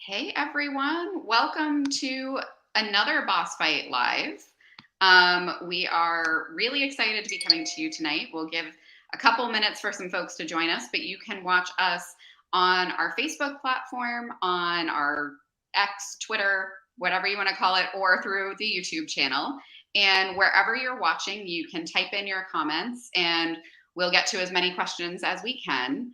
Hey everyone, welcome to another Boss Fight Live. We are really excited to be coming to you tonight. We'll give a couple minutes for some folks to join us, but you can watch us on our Facebook platform, on our X, Twitter, whatever you want to call it, or through the YouTube channel. And wherever you're watching, you can type in your comments and we'll get to as many questions as we can.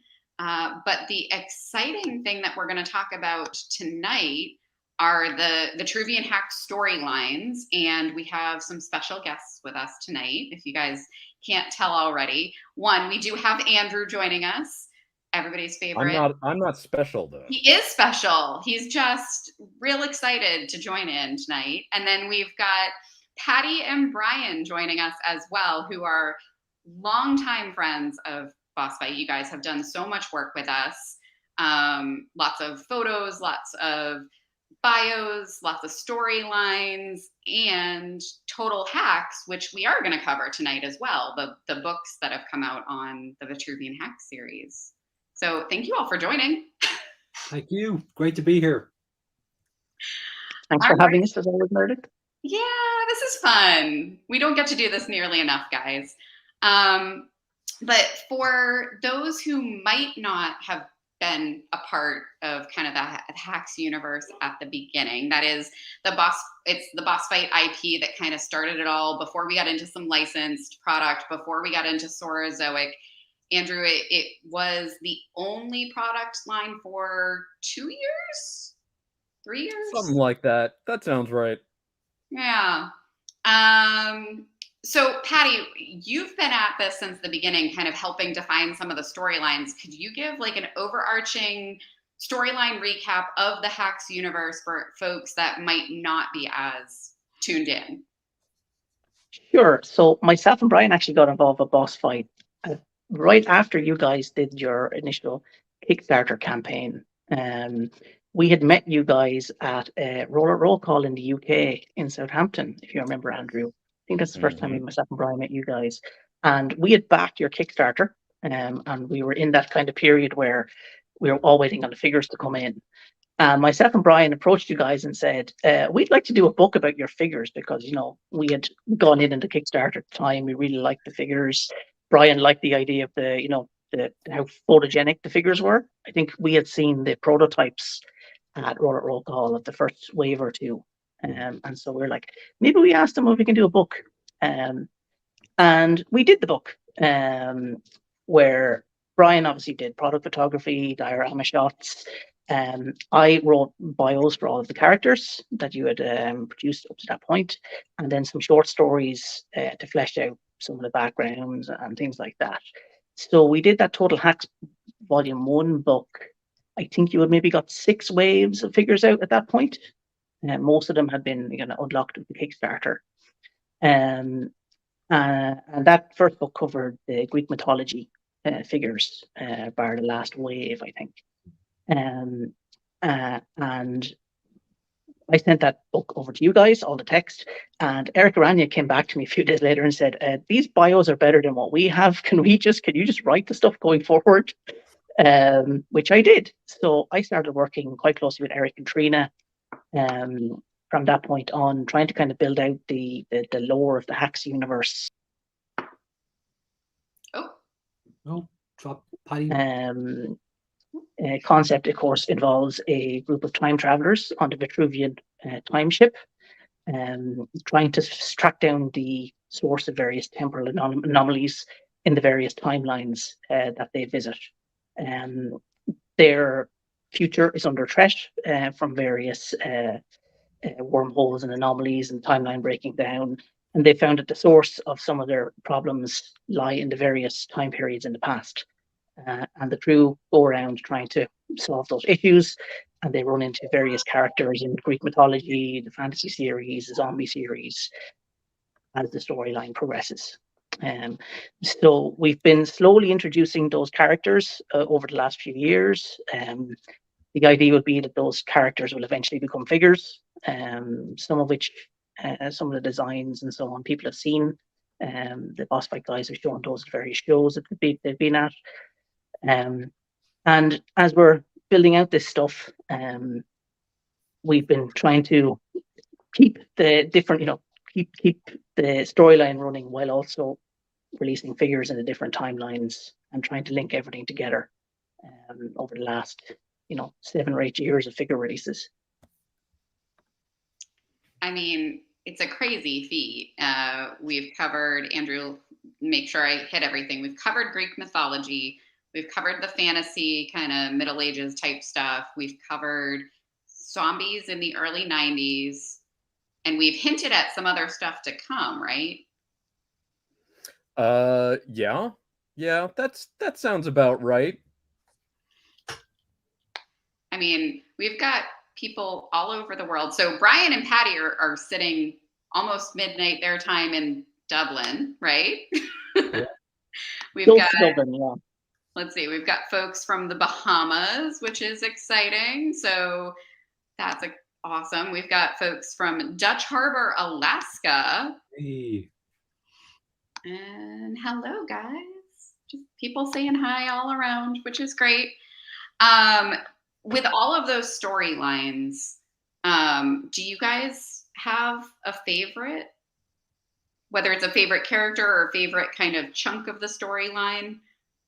But the exciting thing that we're going to talk about tonight are the Truvian Hack storylines, and we have some special guests with us tonight. If you guys can't tell already, one, we do have Andrew joining us, everybody's favorite. I'm not special though. He is special. He's just real excited to join in tonight. And then we've got Paddy and Brian joining us as well, who are longtime friends of Boss Fight. You guys have done so much work with us. Lots of photos, lots of bios, lots of storylines, and total hacks, which we are going to cover tonight as well. The books that have come out on the Vitruvian Hack series. So thank you all for joining. Thank you. Great to be here. Thanks for having us, as always, Meredith. Yeah, this is fun. We don't get to do this nearly enough, guys. But for those who might not have been a part of kind of the Hacks universe at the beginning, that is it's the Boss Fight IP that kind of started it all before we got into some licensed product, before we got into Saurozoic. Andrew, it was the only product line for 2 years? 3 years? Something like that. That sounds right. Yeah. So, Paddy, you've been at this since the beginning, kind of helping define some of the storylines. Could you give like an overarching storyline recap of the Hacks universe for folks that might not be as tuned in? Sure. So myself and Brian actually got involved with Boss Fight right after you guys did your initial Kickstarter campaign. We had met you guys at a roll call in the UK in Southampton, if you remember, Andrew. I think that's the first time myself and Brian met you guys. And we had backed your Kickstarter, and we were in that kind of period where we were all waiting on the figures to come in. Myself and Brian approached you guys and said, we'd like to do a book about your figures because, you know, we had gone in the Kickstarter at the time. We really liked the figures. Brian liked the idea of how photogenic the figures were. I think we had seen the prototypes at Roll Call of the first wave or two. And so we're like, maybe we asked them if we can do a book. And we did the book where Brian obviously did product photography, diorama shots. I wrote bios for all of the characters that you had produced up to that point, and then some short stories to flesh out some of the backgrounds and things like that. So we did that Total Hacks Volume 1 book. I think you had maybe got 6 waves of figures out at that point. Most of them had been unlocked with the Kickstarter. And that first book covered the Greek mythology figures, bar the last wave, I think. And I sent that book over to you guys, all the text, and Eric Aranya came back to me a few days later and said, these bios are better than what we have. Can you just write the stuff going forward? Which I did. So I started working quite closely with Eric and Trina from that point on, trying to kind of build out the lore of the Hacks universe. Drop Paddy. Concept, of course, involves a group of time travelers on the Vitruvian time ship, trying to track down the source of various temporal anomalies in the various timelines that they visit. Their future is under threat from various wormholes and anomalies and timeline breaking down. And they found that the source of some of their problems lie in the various time periods in the past. And the crew go around trying to solve those issues, and they run into various characters in Greek mythology, the fantasy series, the zombie series, as the storyline progresses. So we've been slowly introducing those characters over the last few years. The idea would be that those characters will eventually become figures, some of the designs and so on people have seen. The Boss Fight guys have shown those at various shows that they've been at. And as we're building out this stuff, we've been trying to keep the different, keep the storyline running while also releasing figures in the different timelines and trying to link everything together over the last, 7 or 8 years of figure releases. I mean, it's a crazy feat. We've covered, Andrew, make sure I hit everything. We've covered Greek mythology. We've covered the fantasy kind of Middle Ages type stuff. We've covered zombies in the early 90s. And we've hinted at some other stuff to come, right? Yeah. Yeah, that sounds about right. I mean, we've got people all over the world. So Brian and Paddy are sitting almost midnight their time in Dublin, right? Yeah. We've got Dublin, yeah. Let's see, we've got folks from the Bahamas, which is exciting. So that's awesome. We've got folks from Dutch Harbor, Alaska. Hey. And hello, guys. Just people saying hi all around, which is great. With all of those storylines, do you guys have a favorite? Whether it's a favorite character or a favorite kind of chunk of the storyline?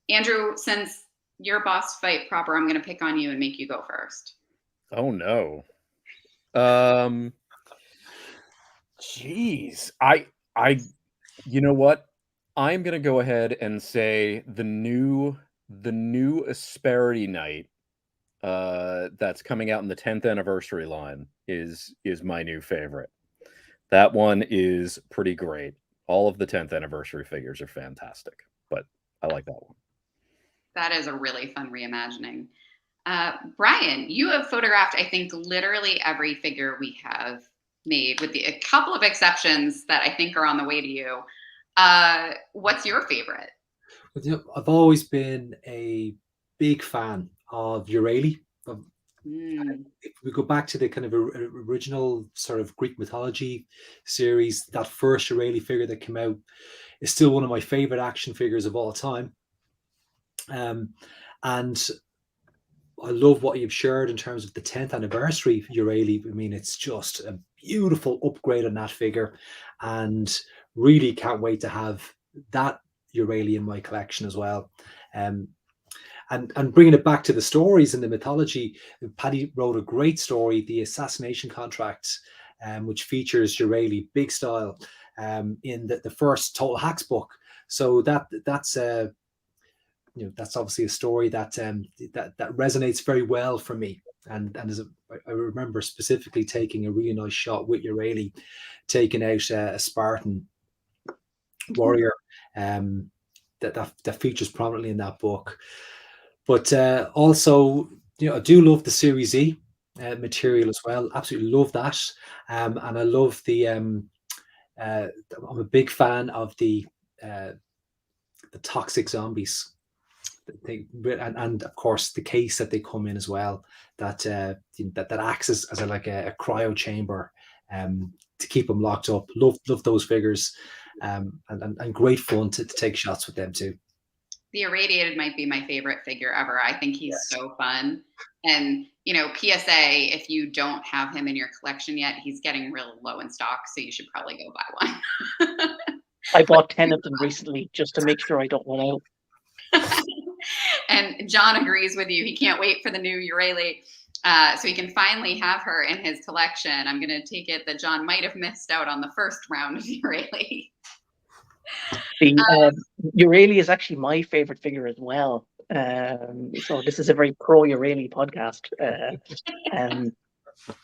Andrew, since you're boss fight proper, I'm going to pick on you and make you go first. Oh no. Jeez. You know what? I'm gonna go ahead and say the new Asperity Knight that's coming out in the 10th anniversary line is my new favorite. That one is pretty great. All of the 10th anniversary figures are fantastic, but I like that one. That is a really fun reimagining. Brian, you have photographed, I think, literally every figure we have made, with a couple of exceptions that I think are on the way to you. What's your favorite? I've always been a big fan of Urali. If we go back to the kind of original sort of Greek mythology series, that first Urali figure that came out is still one of my favorite action figures of all time. And I love what you've shared in terms of the 10th anniversary Urali. I mean, it's just a beautiful upgrade on that figure, and really can't wait to have that Urali in my collection as well. And bringing it back to the stories and the mythology, Paddy wrote a great story, The Assassination Contract, which features Urali big style in the first Total Hacks book. So that's that's obviously a story that that resonates very well for me. And I remember specifically taking a really nice shot with Urali, taking out a Spartan warrior that features prominently in that book. But also, I do love the Series E material as well. Absolutely love that. And I love the. I'm a big fan of the toxic zombies. And of course the case that they come in as well. That acts as a cryo chamber to keep them locked up. Love those figures, and great fun to take shots with them too. The Irradiated might be my favorite figure ever. I think he's so fun. And, PSA, if you don't have him in your collection yet, he's getting real low in stock, so you should probably go buy one. I bought 10 of them recently just to make sure I don't run out. And John agrees with you. He can't wait for the new Urali, so he can finally have her in his collection. I'm going to take it that John might have missed out on the first round of Urali. The Urali is actually my favorite figure as well. So this is a very pro Urali podcast.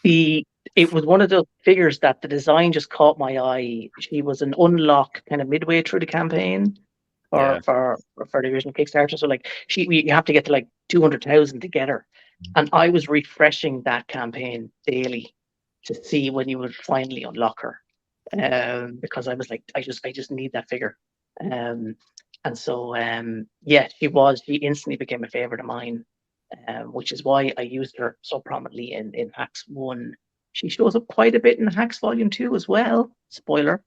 It was one of those figures that the design just caught my eye. She was an unlock kind of midway through the campaign for the original Kickstarter. So you have to get to like 200,000 to get her. And I was refreshing that campaign daily to see when you would finally unlock her. Because I was like, I just need that figure. And so she instantly became a favorite of mine, which is why I used her so prominently in Hacks 1. She shows up quite a bit in Hacks Volume 2 as well. Spoiler.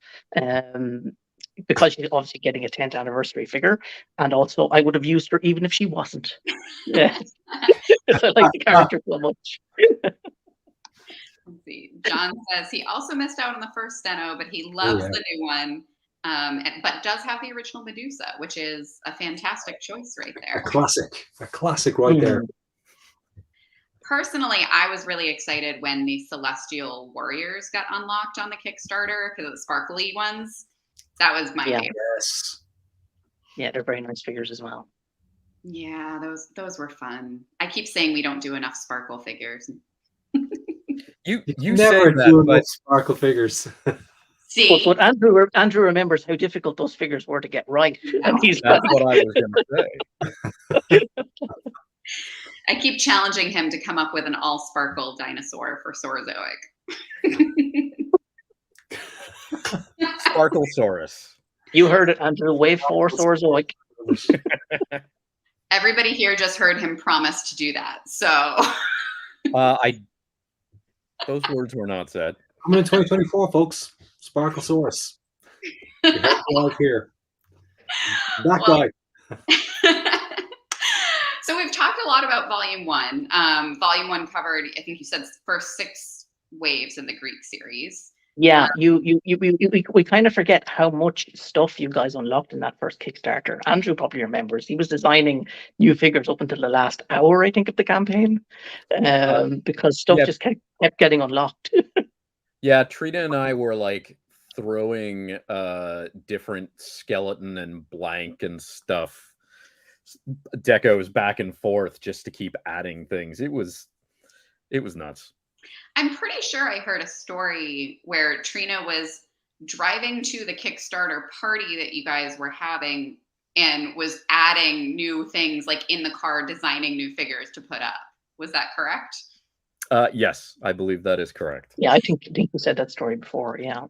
Because she's obviously getting a 10th anniversary figure, and also I would have used her even if she wasn't. Yeah, because I like the character so much. Let's see. John says he also missed out on the first Steno, but he Oh, loves yeah. the new one. But does have the original Medusa, which is a fantastic choice right there. A classic right there. Personally, I was really excited when the Celestial Warriors got unlocked on the Kickstarter because of the sparkly ones. That was my favorite. Yes. Yeah, they're very nice figures as well. Yeah, those were fun. I keep saying we don't do enough sparkle figures. You never said that, do but sparkle figures. See, But Andrew remembers how difficult those figures were to get right, and he's that's what I was going to say. I keep challenging him to come up with an all sparkle dinosaur for Saurozoic. Sparklesaurus. You heard it, Andrew. Wave 4 Saurozoic. Everybody here just heard him promise to do that. So Those words were not said. Coming in 2024, folks. Sparklesaurus. Right here. That guy. So we've talked a lot about Volume 1. Volume 1 covered, I think you said, first 6 waves in the Greek series. Yeah, we kind of forget how much stuff you guys unlocked in that first Kickstarter. Andrew probably remembers. He was designing new figures up until the last hour, I think, of the campaign, because stuff just kept getting unlocked. Yeah, Trina and I were like throwing different skeleton and blank and stuff decos back and forth just to keep adding things. It was nuts. I'm pretty sure I heard a story where Trina was driving to the Kickstarter party that you guys were having and was adding new things, like in the car, designing new figures to put up. Was that correct? Yes, I believe that is correct. Yeah, I think you said that story before. Yeah,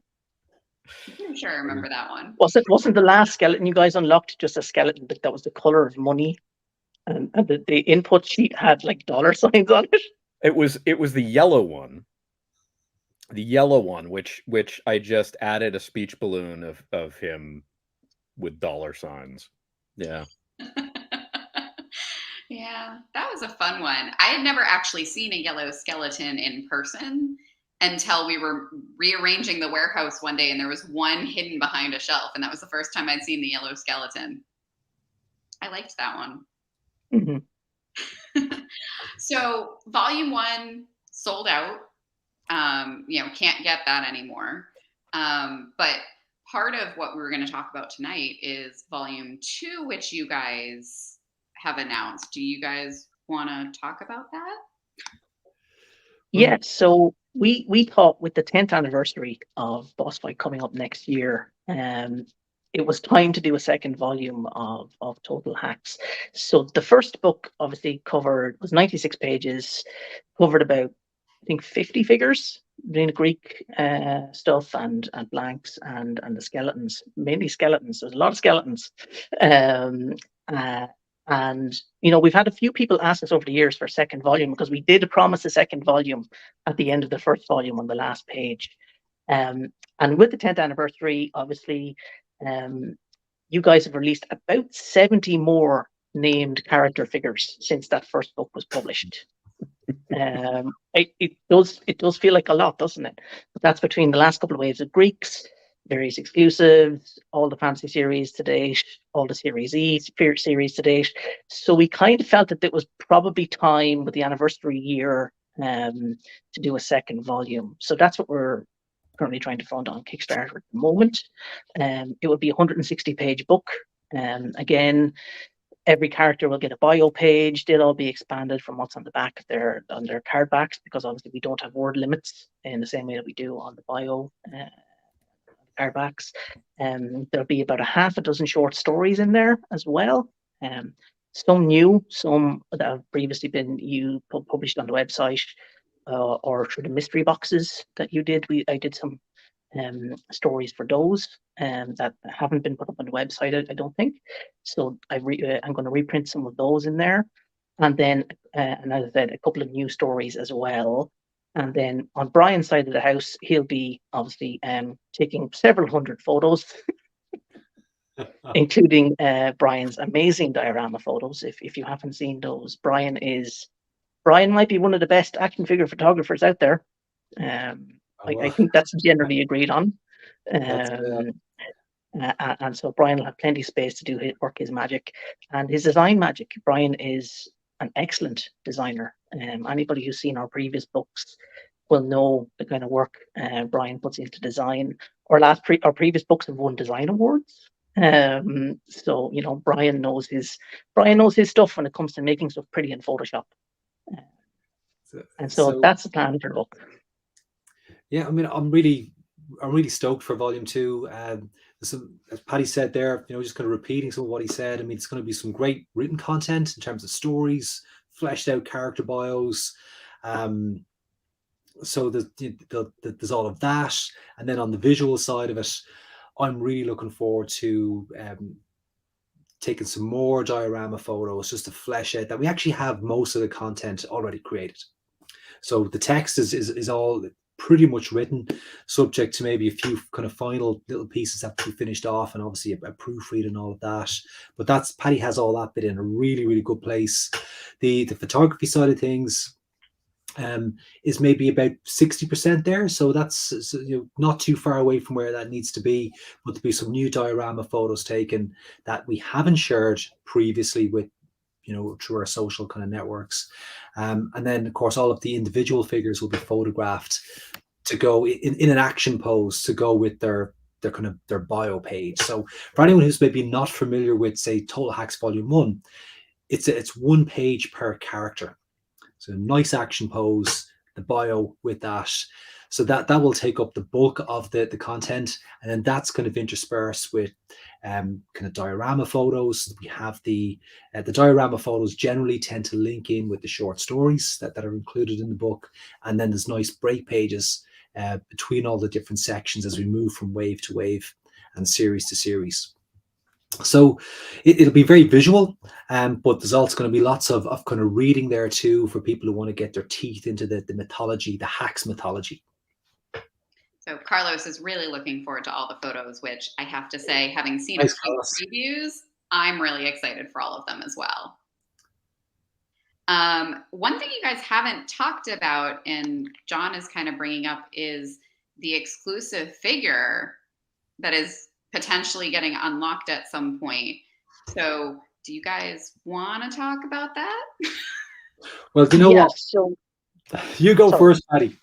I'm sure I remember that one. Wasn't the last skeleton you guys unlocked just a skeleton that was the color of money, and the input sheet had like dollar signs on it? It was the yellow one. The yellow one, which I just added a speech balloon of him with dollar signs. Yeah. Yeah, that was a fun one. I had never actually seen a yellow skeleton in person until we were rearranging the warehouse one day and there was one hidden behind a shelf, and that was the first time I'd seen the yellow skeleton. I liked that one. Mm-hmm. So Volume 1 sold out. Can't get that anymore. But part of what we're going to talk about tonight is Volume 2, which you guys have announced. Do you guys want to talk about that? Yeah, so we thought with the 10th anniversary of Boss Fight coming up next year, it was time to do a second volume of Total Hacks. So the first book obviously was 96 pages, covered about, I think, 50 figures, between the Greek stuff and blanks and the skeletons, mainly skeletons. There's a lot of skeletons. And, we've had a few people ask us over the years for a second volume because we did promise a second volume at the end of the first volume on the last page. And with the 10th anniversary, obviously, you guys have released about 70 more named character figures since that first book was published. It does feel like a lot, doesn't it? But that's between the last couple of waves of Greeks, various exclusives, all the fantasy series to date, all the Series E series to date. So we kind of felt that it was probably time with the anniversary year to do a second volume. So that's what we're currently trying to fund on Kickstarter at the moment. It will be a 160-page book. Again, every character will get a bio page. They'll all be expanded from what's on the back of their card backs, because obviously we don't have word limits in the same way that we do on the bio card backs. There'll be about a half a dozen short stories in there as well. Some new, some that have previously been published on the website or through the mystery boxes that you did. I did some stories for those that haven't been put up on the website, I don't think. So I'm going to reprint some of those in there. And then, and as I said, a couple of new stories as well. And then on Brian's side of the house, he'll be obviously taking several hundred photos, including Brian's amazing diorama photos. If you haven't seen those, Brian might be one of the best action figure photographers out there. Oh, I well, think that's generally agreed on. that's And so Brian will have plenty of space to do his magic and his design magic. Brian is an excellent designer. Anybody who's seen our previous books will know the kind of work Brian puts into design. Our previous books have won design awards. So you know Brian knows his stuff when it comes to making stuff pretty in Photoshop. And so so. that's the plan for the book. Yeah, I mean, I'm really stoked for volume 2. As Paddy said there, just kind of repeating some of what he said. I mean, it's going to be some great written content in terms of stories, fleshed out character bios. So there's all of that, and then on the visual side of it, I'm really looking forward to taking some more diorama photos just to flesh out that we actually have most of the content already created. So the text is all pretty much written, subject to maybe a few kind of final little pieces that have to be finished off, and obviously a proofread and all of that. But Paddy has all that bit in a really, really good place. The photography side of things is maybe about 60% there, so that's not too far away from where that needs to be. But there'll be some new diorama photos taken that we haven't shared previously with through our social kind of networks. And then, of course, all of the individual figures will be photographed to go in an action pose to go with their kind of their bio page. So for anyone who's maybe not familiar with, say, Total Hacks Volume 1, it's 1 page per character. So nice action pose, the bio with that. So that will take up the bulk of the content, and then that's kind of interspersed with kind of diorama photos. We have the diorama photos generally tend to link in with the short stories that are included in the book, and then there's nice break pages between all the different sections as we move from wave to wave and series to series. So it'll be very visual, but there's also going to be lots of kind of reading there too for people who want to get their teeth into the mythology, the hacks mythology. So Carlos is really looking forward to all the photos, which I have to say, having seen Nice, a few previews, I'm really excited for all of them as well. One thing you guys haven't talked about, and John is kind of bringing up, is the exclusive figure that is potentially getting unlocked at some point. So do you guys want to talk about that? Well, do you know what? So You go first, Paddy.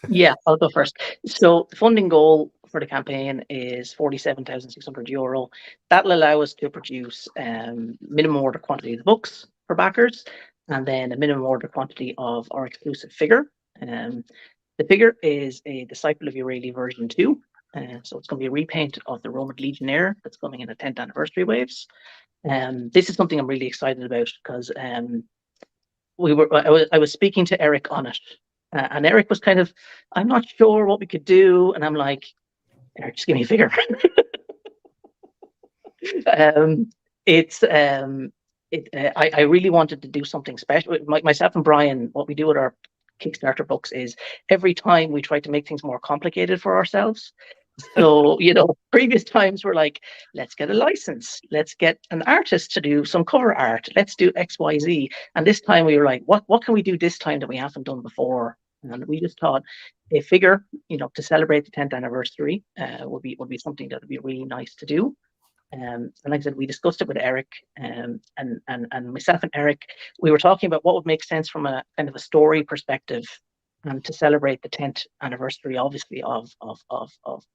Yeah, I'll go first. So the funding goal for the campaign is €47,600. That'll allow us to produce minimum order quantity of the books for backers, and then a minimum order quantity of our exclusive figure. The figure is a Disciple of Euryale version 2. So it's going to be a repaint of the Roman Legionnaire that's coming in the 10th anniversary waves. This is something I'm really excited about because I was speaking to Eric on it, and Eric was kind of, I'm not sure what we could do, and I'm like, Eric, just give me a figure. I really wanted to do something special. Myself and Brian, what we do with our Kickstarter books is every time we try to make things more complicated for ourselves. So, previous times we're like, let's get a license. Let's get an artist to do some cover art. Let's do X, Y, Z. And this time we were like, what can we do this time that we haven't done before? And we just thought a figure, to celebrate the 10th anniversary would be something that would be really nice to do. And like I said, we discussed it with Eric and myself and Eric. We were talking about what would make sense from a kind of a story perspective, and to celebrate the 10th anniversary, obviously, of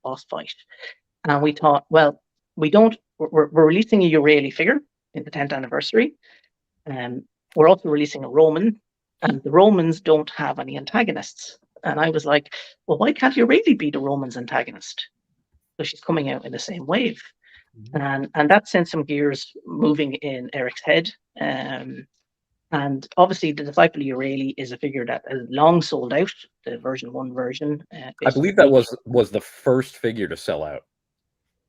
Boss Fight. And we thought, well, we're releasing a Euryale figure in the 10th anniversary. We're also releasing a Roman, and the Romans don't have any antagonists. And I was like, well, why can't Euryale be the Romans' antagonist? So she's coming out in the same wave. And that sent some gears moving in Eric's head. And obviously, the Disciple of Euryale is a figure that has long sold out. The version 1 version. I believe that was the first figure to sell out.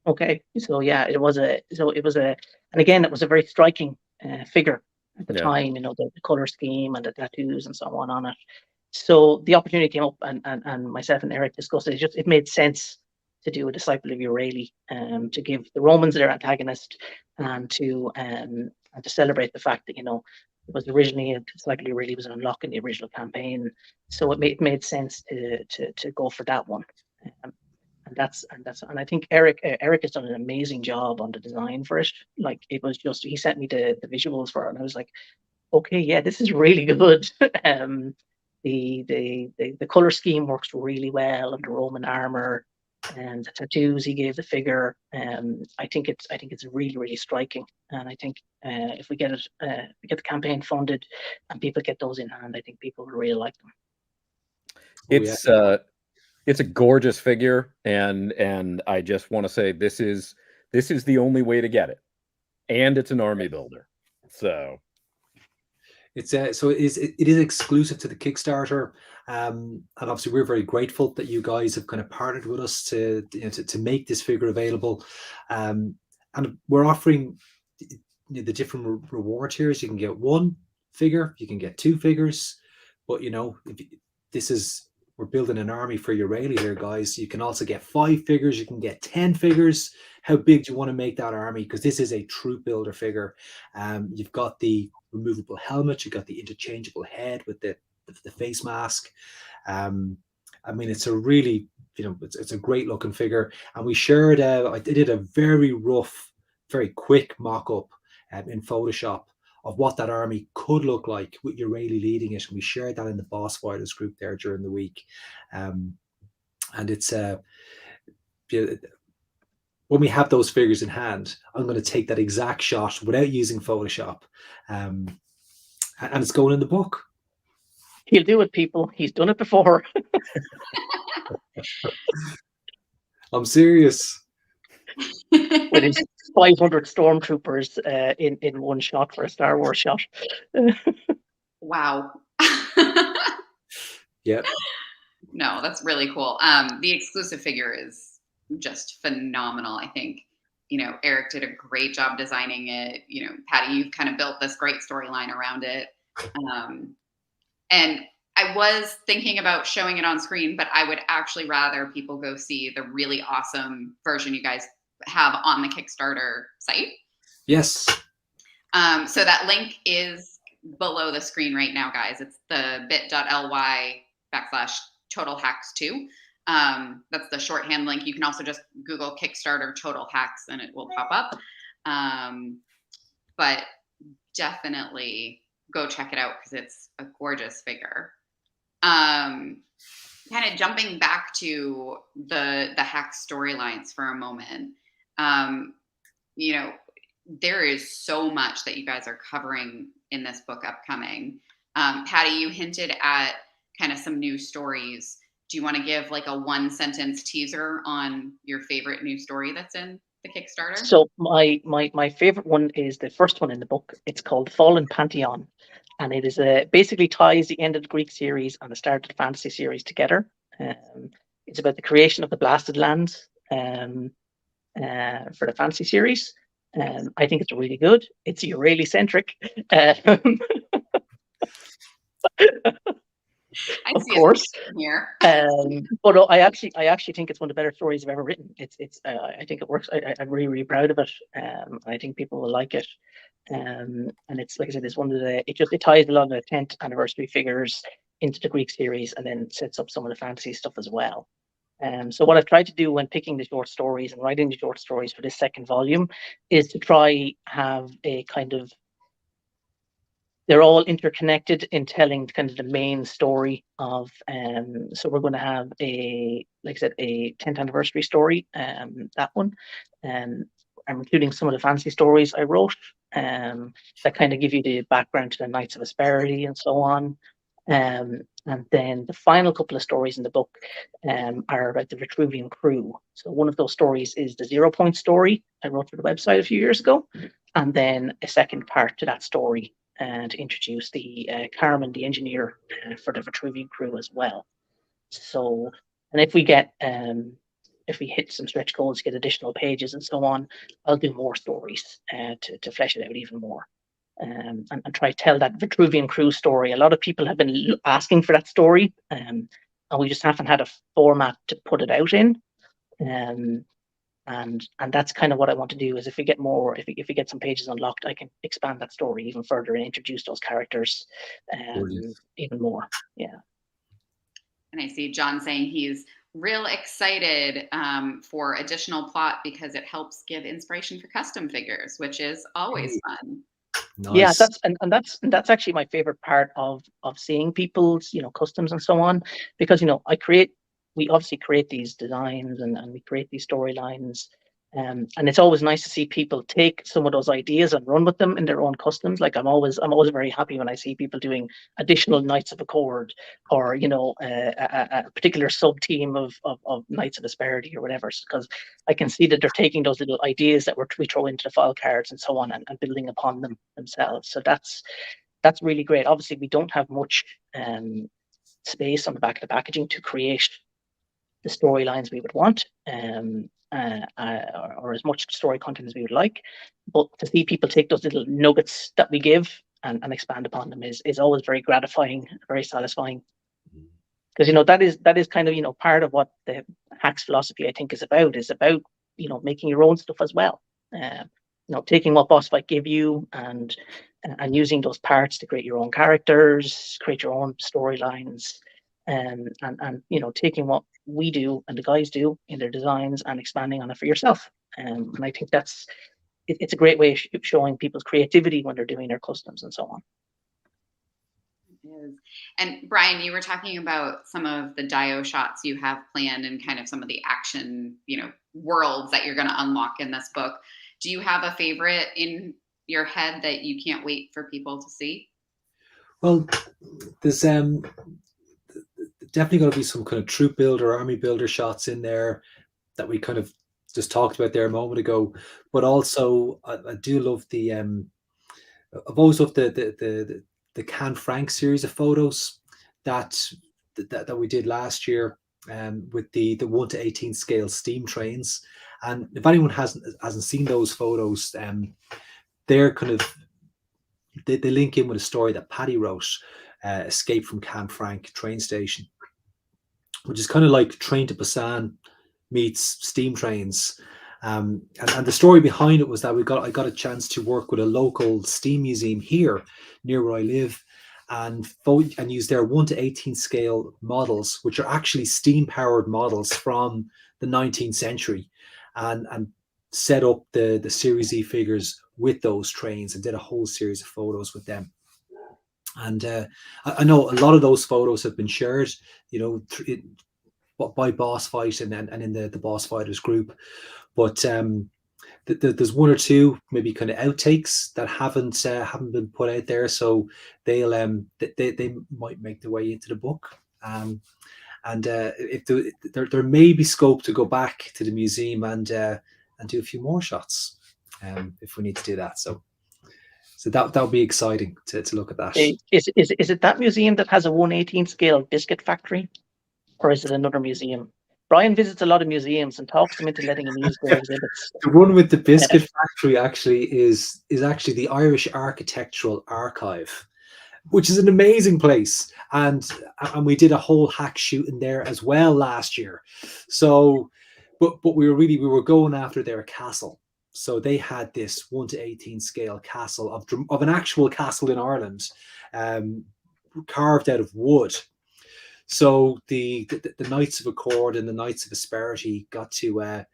Okay, so yeah, it was a, and again, it was a very striking figure at the time. The color scheme and the tattoos and so on it. So the opportunity came up, and myself and Eric discussed it. It made sense to do a Disciple of Euryale, to give the Romans their antagonist, and to celebrate the fact that it was originally it's like it really was unlocking the original campaign, so it made sense to go for that one. And I think Eric has done an amazing job on the design for it. Like it was just he sent me the visuals for it, and I was like, okay, yeah, this is really good. The color scheme works really well, and the Roman armor and the tattoos he gave the figure. I think it's really striking, and I think if we get it, we get the campaign funded, and people get those in hand, I think people will really like them. It's a gorgeous figure, and I just want to say this is the only way to get it, and it's an army builder, so. It is exclusive to the Kickstarter, and obviously we're very grateful that you guys have kind of partnered with us to make this figure available, and we're offering the different reward tiers. You can get one figure, you can get two figures, but we're building an army for Euralia here, guys. You can also get 5 figures, you can get 10 figures. How big do you want to make that army? Because this is a troop builder figure. You've got the removable helmet, you've got the interchangeable head with the face mask. I mean, it's a really, it's a great looking figure. And we shared, I did a very rough, very quick mock-up in Photoshop of what that army could look like with Euralia leading it. And we shared that in the Boss Fighters group there during the week. And it's when we have those figures in hand, I'm going to take that exact shot without using Photoshop. And it's going in the book. He'll do it, people. He's done it before. I'm serious. With his 500 stormtroopers in one shot for a Star Wars shot. Wow. Yeah. No, that's really cool. The exclusive figure is just phenomenal. I think, Eric did a great job designing it. Paddy, you've kind of built this great storyline around it. And I was thinking about showing it on screen, but I would actually rather people go see the really awesome version you guys have on the Kickstarter site. Yes. So that link is below the screen right now, guys. It's the bit.ly/totalhacks2. That's the shorthand link. You can also just Google Kickstarter Total Hacks and it will pop up. But definitely go check it out because it's a gorgeous figure. Kind of jumping back to the hack storylines for a moment. There is so much that you guys are covering in this book upcoming. Paddy, you hinted at kind of some new stories. Do you want to give like a 1-sentence teaser on your favorite new story that's in the Kickstarter? So my favorite one is the first one in the book. It's called Fallen Pantheon, and it is basically ties the end of the Greek series and the start of the fantasy series together. It's about the creation of the Blasted Lands for the fantasy series. I think it's really good. It's Euralia centric. Of course. Here. But I actually think it's one of the better stories I've ever written. I think it works. I'm really proud of it. I think people will like it. And it's, like I said, it's one of it ties a lot of the 10th anniversary figures into the Greek series and then sets up some of the fantasy stuff as well. So what I've tried to do when picking the short stories and writing the short stories for this second volume is to try have a kind of, they're all interconnected in telling kind of the main story of, so we're going to have a 10th anniversary story, that one. I'm including some of the fantasy stories I wrote that kind of give you the background to the Knights of Asperity and so on. And then the final couple of stories in the book are about the Vitruvian crew. So one of those stories is the 0 Point story I wrote for the website a few years ago. And then a second part to that story to introduce the Carmen, the engineer for the Vitruvian crew as well. So, and if we hit some stretch goals, get additional pages and so on, I'll do more stories to flesh it out even more. And try to tell that Vitruvian crew story. A lot of people have been asking for that story, and we just haven't had a format to put it out in. And that's kind of what I want to do. Is if we get more, if we get some pages unlocked, I can expand that story even further and introduce those characters even more. Yeah. And I see John saying he's real excited for additional plot because it helps give inspiration for custom figures, which is always fun. Nice. Yeah, that's actually my favorite part of seeing people's customs and so on, because we obviously create these designs and we create these storylines, and it's always nice to see people take some of those ideas and run with them in their own customs. Like I'm always very happy when I see people doing additional Knights of Accord, or a particular sub team of Knights of Asperity or whatever, because I can see that they're taking those little ideas that we throw into the file cards and so on, and building upon them themselves. So that's really great. Obviously, we don't have much space on the back of the packaging to create the storylines we would want, or as much story content as we would like. But to see people take those little nuggets that we give and expand upon them is always very gratifying, very satisfying. Because that is kind of part of what the hacks philosophy, I think, is about making your own stuff as well. Taking what Boss Fight give you and using those parts to create your own characters, create your own storylines, and taking what we do and the guys do in their designs and expanding on it for yourself. And I think it's a great way of showing people's creativity when they're doing their customs and so on. Is. And Brian, you were talking about some of the Dio shots you have planned and kind of some of the action, worlds that you're going to unlock in this book. Do you have a favorite in your head that you can't wait for people to see? Well, there's definitely going to be some kind of troop builder, army builder shots in there that we kind of just talked about there a moment ago. But also, I do love I've always loved the Can Frank series of photos that we did last year, with the 1:18 scale steam trains. And if anyone hasn't seen those photos, they're kind of they link in with a story that Paddy wrote, Escape from Can Frank train station, which is kind of like Train to Busan meets steam trains. And the story behind it was that I got a chance to work with a local steam museum here near where I live, and use their 1:18 scale models, which are actually steam powered models from the 19th century, and set up the Series E figures with those trains and did a whole series of photos with them. And I know a lot of those photos have been shared, by Boss Fight and in the Boss Fighters group. But there's one or two maybe kind of outtakes that haven't been put out there, so they'll they might make their way into the book. And if there may be scope to go back to the museum and do a few more shots, if we need to do that. So that would be exciting to look at that. Is it that museum that has a 1:18 scale biscuit factory, or is it another museum? Brian visits a lot of museums and talks them into letting him use their exhibits. The one with the biscuit factory actually is actually the Irish Architectural Archive, which is an amazing place, and we did a whole hack shoot in there as well last year. So, but we were going after their castle. So they had this 1:18 scale castle of an actual castle in Ireland, carved out of wood. So the Knights of Accord and the Knights of Asperity got to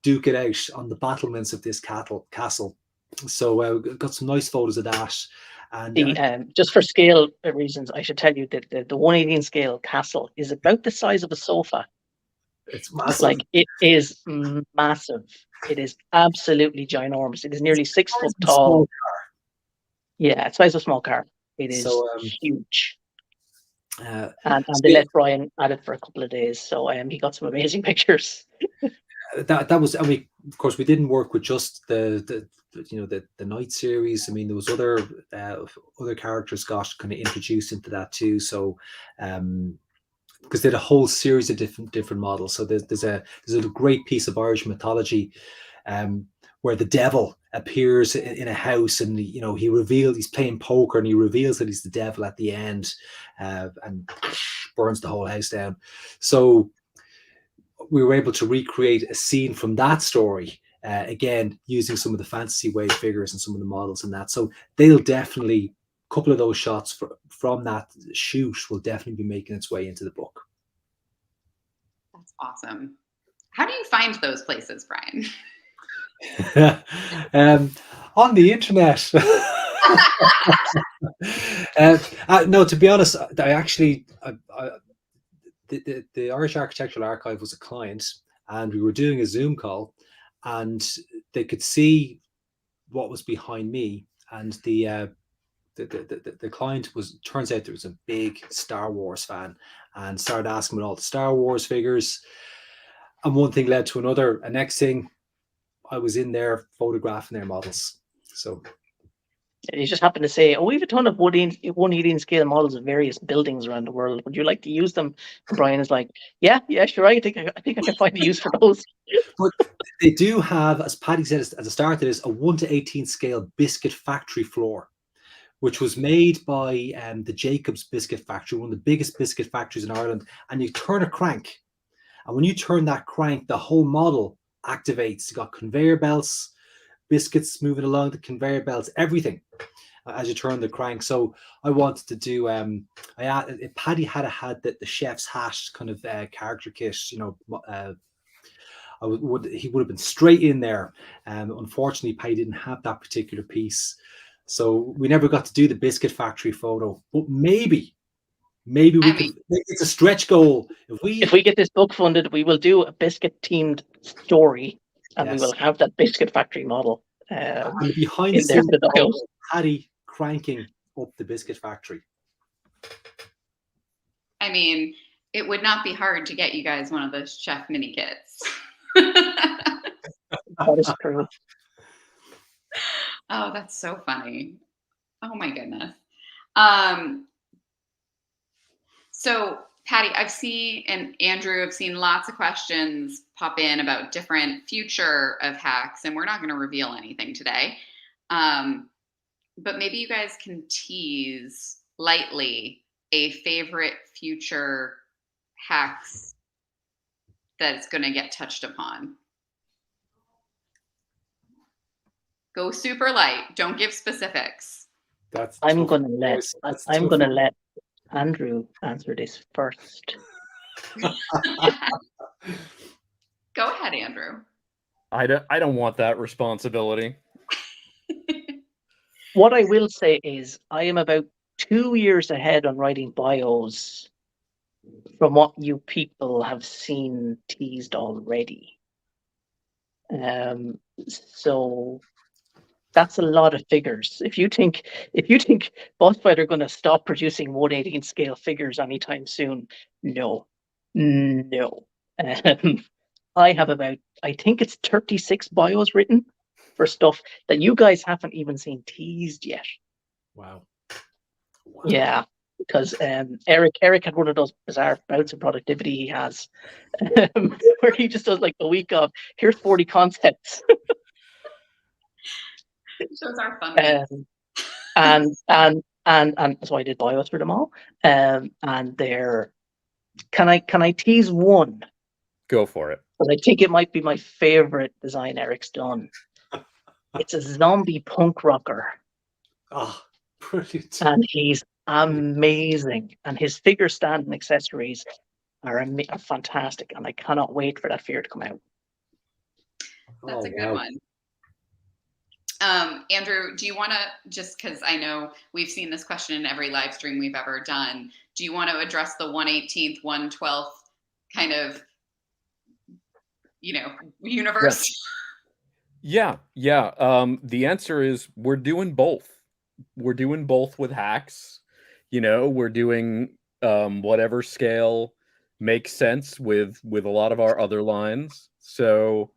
duke it out on the battlements of this castle. So got some nice photos of that. And just for scale reasons, I should tell you that the 1:18 scale castle is about the size of a sofa. It's massive. Like, it is massive. It is absolutely ginormous. It is nearly 6 foot tall. Yeah, it's size of a small car. It is huge. And they let Brian at it for a couple of days, so he got some amazing pictures. That was, of course, we didn't work with just the Knight series. I mean, there was other characters got kind of introduced into that too. So because they had a whole series of different models. So there's a great piece of Irish mythology where the devil appears in a house, and he's playing poker and he reveals that he's the devil at the end, and burns the whole house down. So we were able to recreate a scene from that story, again, using some of the Fantasy Wave figures and some of the models and that. So they'll definitely, a couple of those shots from that shoot will definitely be making its way into the book. That's awesome. How do you find those places, Brian? On the internet. No, to be honest, the Irish Architectural Archive was a client, and we were doing a Zoom call, and they could see what was behind me, and the client turns out there was a big Star Wars fan, and started asking about all the Star Wars figures, and one thing led to another, and next thing I was in there photographing their models. So you just happen to say, "Oh, we have a ton of 1/18 scale models of various buildings around the world. Would you like to use them?" And Brian is like, "Yeah, sure. I think I can find a use for those." But they do have, as Paddy said at the start of this, a 1/18 scale biscuit factory floor, which was made by the Jacobs Biscuit Factory, one of the biggest biscuit factories in Ireland. And you turn a crank, and when you turn that crank, the whole model activates. You got conveyor belts, biscuits moving along the conveyor belts, everything as you turn the crank. So I wanted to do Paddy had the chef's hat kind of character kit, he would have been straight in there. Unfortunately, Paddy didn't have that particular piece, so we never got to do the biscuit factory photo. But maybe we could. It's a stretch goal. If we get this book funded, we will do a biscuit themed story, and we will have that biscuit factory model. And behind the scenes, Paddy cranking up the biscuit factory. I mean, it would not be hard to get you guys one of those chef mini kits. That is true. Oh, that's so funny. Oh my goodness. So Paddy, I've seen, and Andrew, I've seen lots of questions pop in about different future of hacks, and we're not going to reveal anything today. But maybe you guys can tease lightly a favorite future hacks that's going to get touched upon. Go super light. Don't give specifics. I'm going to let Andrew answer this first. Go ahead, Andrew. I don't want that responsibility. What I will say is I am about 2 years ahead on writing bios from what you people have seen teased already. So that's a lot of figures. If you think Boss Fight are going to stop producing 1/18 scale figures anytime soon, no. I have about, I think it's 36 bios written for stuff that you guys haven't even seen teased yet. Wow. Yeah, because Eric had one of those bizarre bouts of productivity he has, where he just does like a week of, here's 40 concepts. Those are fun. And so I did bios for them all. And they're, can I tease one? Go for it. But I think it might be my favorite design Eric's done. It's a zombie punk rocker. Oh, brilliant. And he's amazing. And his figure stand and accessories are fantastic. And I cannot wait for that figure to come out. That's a good one. Andrew, do you want to, just because I know we've seen this question in every live stream we've ever done, do you want to address the 1/18th, 1/12th kind of, universe? Yeah. The answer is we're doing both. We're doing both with hacks. We're doing whatever scale makes sense with a lot of our other lines. So,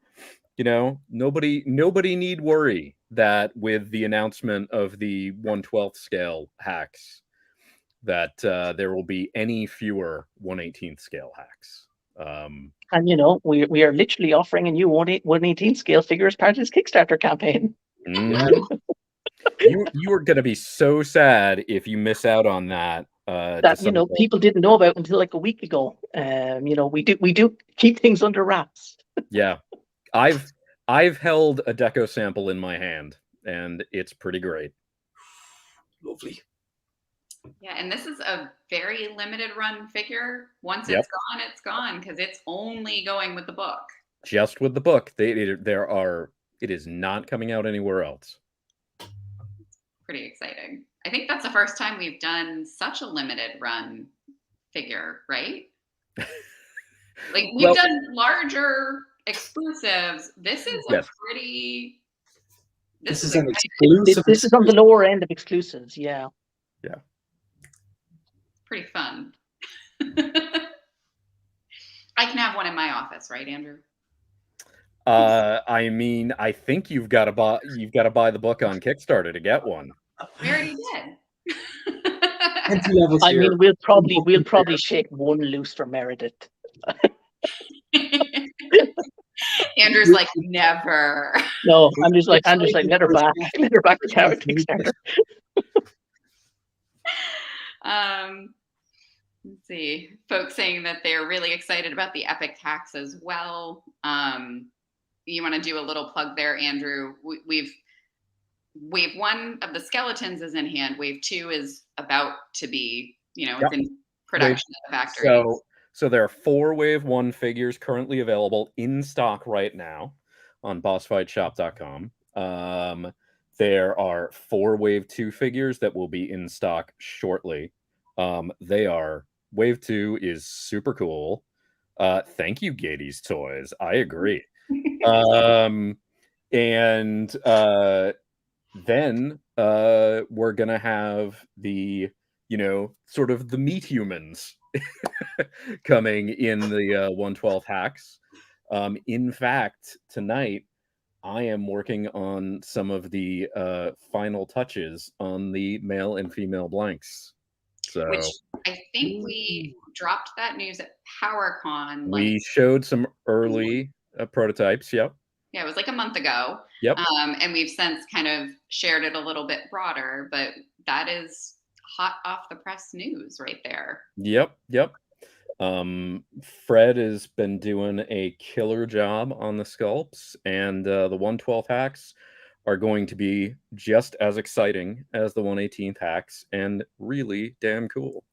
nobody need worry that with the announcement of the 1/12th scale hacks that there will be any fewer 1/18th scale hacks. And we are literally offering a new 1/18 scale figure as part of this Kickstarter campaign. You are going to be so sad if you miss out on that That people didn't know about until like a week ago. We do keep things under wraps. Yeah, I've held a deco sample in my hand, and it's pretty great. Lovely. Yeah, and this is a very limited run figure. Once Yep. it's gone because it's only going with the book. Just with the book. It is not coming out anywhere else. Pretty exciting. I think that's the first time we've done such a limited run figure, right? Like we've done larger exclusives. This is a pretty. This is an exclusive. This is on the lower end of exclusives. Yeah. Yeah. Pretty fun. I can have one in my office, right, Andrew? I mean, I think you've got to buy the book on Kickstarter to get one. We already did. I mean, we'll probably shake one loose for Meredith. Andrew's like, never. No, I'm just like let her back to Kickstarter. Let's see, folks saying that they're really excited about the epic hacks as well. You want to do a little plug there, Andrew? Wave 1 of the skeletons is in hand. Wave 2 is about to be, it's in production at the factory. So there are 4 Wave 1 figures currently available in stock right now on bossfightshop.com. There are 4 Wave 2 figures that will be in stock shortly. Wave 2 is super cool. Thank you, Gatey's Toys. I agree. Then we're gonna have the sort of the meat humans coming in the 1/12 hacks. In fact, tonight I am working on some of the final touches on the male and female blanks. So which I think we dropped that news at PowerCon. We showed some early prototypes. Yep. Yeah, it was like a month ago. Yep. And we've since kind of shared it a little bit broader, but that is hot off the press news right there. Yep. Fred has been doing a killer job on the sculpts, and the 1/12 hacks are going to be just as exciting as the 1/18 hacks and really damn cool.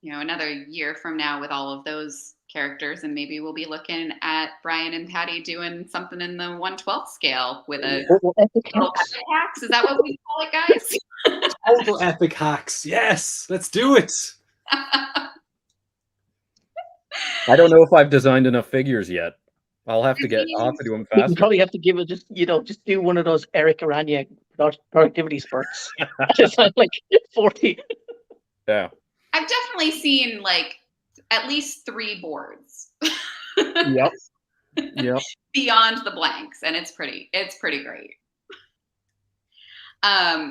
Another year from now with all of those characters, and maybe we'll be looking at Brian and Paddy doing something in the 1/12 scale with a epic hacks. Is that what we call it, guys? Total epic hacks. Yes, let's do it. I don't know if I've designed enough figures yet. I'll have to do them faster. You probably have to give it just do one of those Eric Aranya productivity spurts. Just like 40. Yeah. I've definitely seen like at least 3 boards. Yep. Beyond the blanks, and it's pretty great.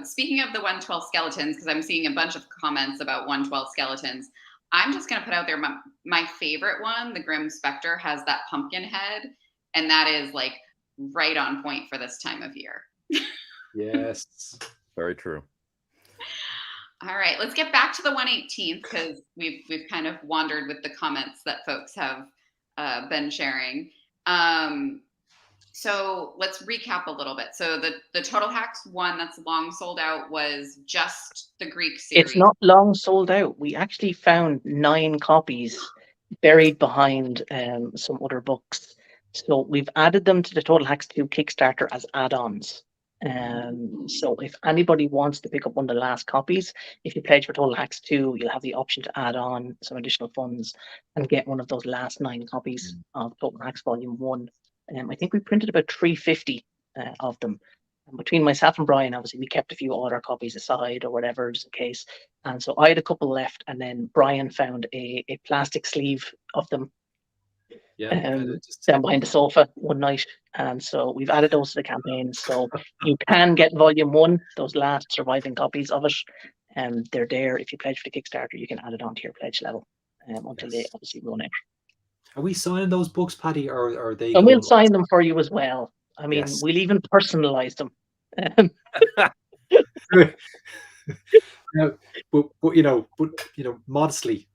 Speaking of the 1/12 skeletons, because I'm seeing a bunch of comments about 1/12 skeletons, I'm just going to put out there my favorite one, the Grim Spectre, has that pumpkin head, and that is like right on point for this time of year. Yes. Very true. All right, let's get back to the 1/18 because we've kind of wandered with the comments that folks have been sharing. So let's recap a little bit. So the Total Hacks one that's long sold out was just the Greek series. It's not long sold out. We actually found 9 copies buried behind some other books. So we've added them to the Total Hacks 2 Kickstarter as add-ons. So if anybody wants to pick up one of the last copies, if you pledge for Total Hacks 2, you'll have the option to add on some additional funds and get one of those last 9 copies of Total Hacks Volume 1. I think we printed about 350 of them. And between myself and Brian, obviously, we kept a few other copies aside or whatever, just in case. And so I had a couple left, and then Brian found a plastic sleeve of them down behind the sofa one night. And so we've added those to the campaign. So you can get Volume 1, those last surviving copies of it. They're there. If you pledge for the Kickstarter, you can add it onto your pledge level until they obviously run out. Are we signing those books, Paddy, or are they? And we'll sign them for you as well. I mean, we'll even personalize them. No, but modestly,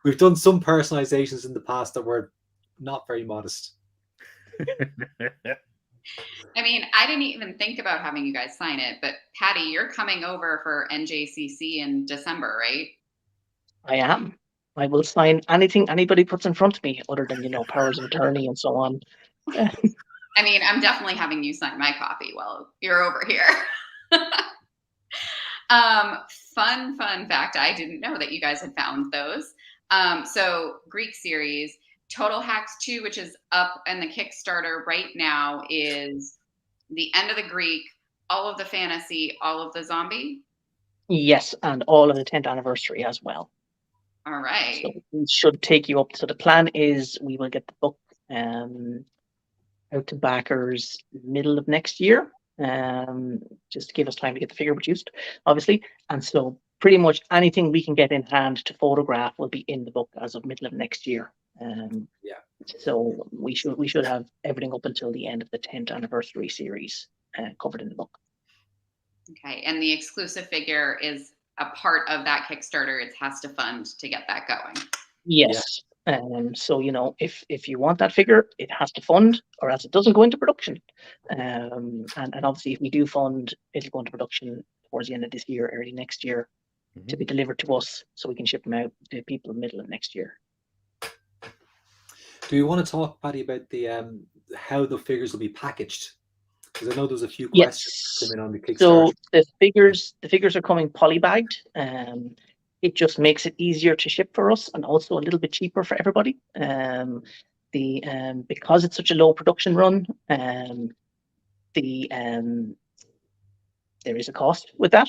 we've done some personalizations in the past that were not very modest. I mean, I didn't even think about having you guys sign it, but Paddy, you're coming over for NJCC in December, right? I am. I will sign anything anybody puts in front of me, other than powers of attorney and so on. I mean, I'm definitely having you sign my copy while you're over here. Fun fact. I didn't know that you guys had found those. So Greek series, Total Hacks 2, which is up in the Kickstarter right now, is the end of the Greek, all of the fantasy, all of the zombie. Yes, and all of the 10th anniversary as well. All right. So we should take you up. So the plan is we will get the book out to backers middle of next year, just to give us time to get the figure produced, obviously. And so pretty much anything we can get in hand to photograph will be in the book as of middle of next year. Yeah. So we should have everything up until the end of the 10th anniversary series covered in the book. Okay. And the exclusive figure is a part of that Kickstarter. It has to fund to get that going. Yes. Yeah. So if you want that figure, it has to fund, or else it doesn't go into production. And obviously, if we do fund, it'll go into production towards the end of this year, early next year, to be delivered to us, so we can ship them out to people middle of next year. Do you want to talk, Paddy, about the how the figures will be packaged? Because I know there's a few questions coming on the Kickstarter. So the figures are coming polybagged. It just makes it easier to ship for us, and also a little bit cheaper for everybody. Because it's such a low production run, there is a cost with that.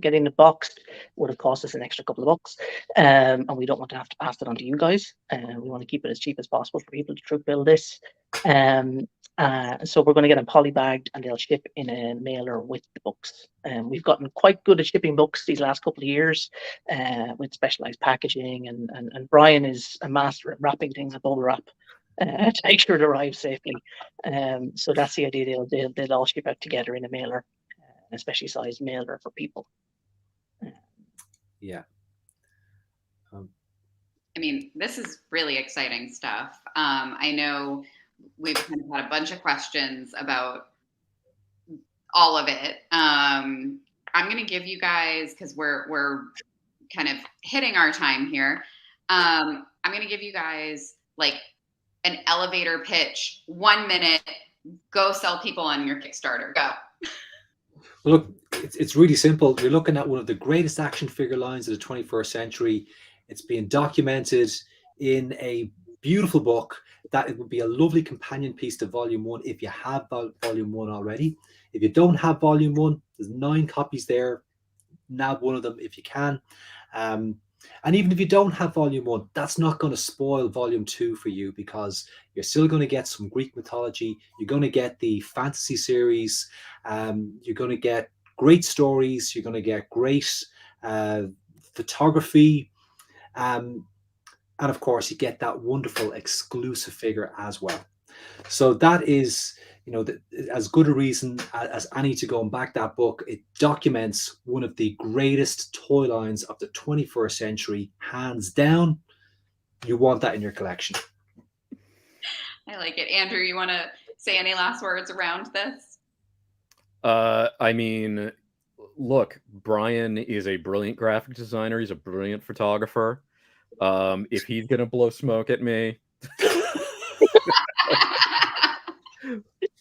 Getting the box would have cost us an extra couple of bucks, and we don't want to have to pass it on to you guys. We want to keep it as cheap as possible for people to troop build this. So we're going to get them polybagged, and they'll ship in a mailer with the books. We've gotten quite good at shipping books these last couple of years, with specialized packaging, and Brian is a master at wrapping things in bubble wrap to make sure it arrives safely. So that's the idea. They'll all ship out together in a mailer, a specially sized mailer for people. Yeah. I mean, this is really exciting stuff. I know we've kind of had a bunch of questions about all of it. I'm going to give you guys, because we're kind of hitting our time here. I'm going to give you guys like an elevator pitch, 1 minute. Go sell people on your Kickstarter. Go. Well, look, it's really simple. You're looking at one of the greatest action figure lines of the 21st century. It's being documented in a beautiful book that it would be a lovely companion piece to Volume 1 if you have Volume 1 already. If you don't have Volume 1, there's 9 copies there. Nab one of them if you can. And even if you don't have Volume 1, that's not going to spoil Volume 2 for you, because you're still going to get some Greek mythology. You're going to get the fantasy series. You're going to get great stories. You're going to get great photography. And of course, you get that wonderful exclusive figure as well. So that is, as good a reason as any to go and back that book. It documents one of the greatest toy lines of the 21st century, hands down. You want that in your collection. I like it. Andrew, you want to say any last words around this? I mean, look, Brian is a brilliant graphic designer. He's a brilliant photographer. If he's going to blow smoke at me...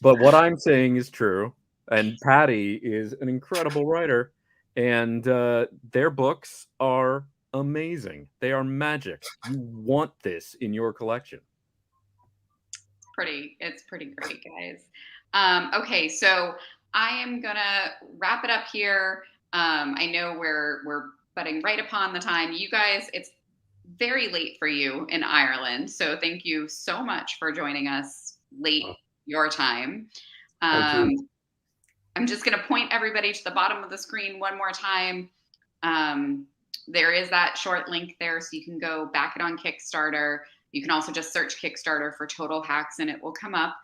But what I'm saying is true, and Paddy is an incredible writer, and their books are amazing. They are magic. You want this in your collection. It's pretty great, guys. Okay, so I am gonna wrap it up here. I know we're butting right upon the time. You guys, it's very late for you in Ireland, so thank you so much for joining us late your time. Thank you. I'm just going to point everybody to the bottom of the screen one more time. There is that short link there, so you can go back it on Kickstarter. You can also just search Kickstarter for Total Hacks and it will come up.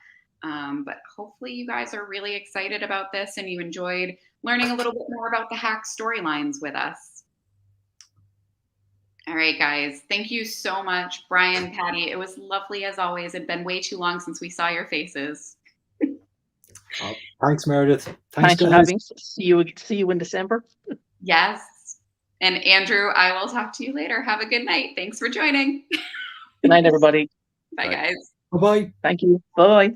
But hopefully you guys are really excited about this and you enjoyed learning a little bit more about the hack storylines with us. All right, guys. Thank you so much, Brian, Paddy. It was lovely as always. It'd been way too long since we saw your faces. Thanks, Meredith. Thanks for guys. having us. See you in December. Yes. And Andrew, I will talk to you later. Have a good night. Thanks for joining. Good night, everybody. Bye, guys. Bye-bye. Thank you. Bye.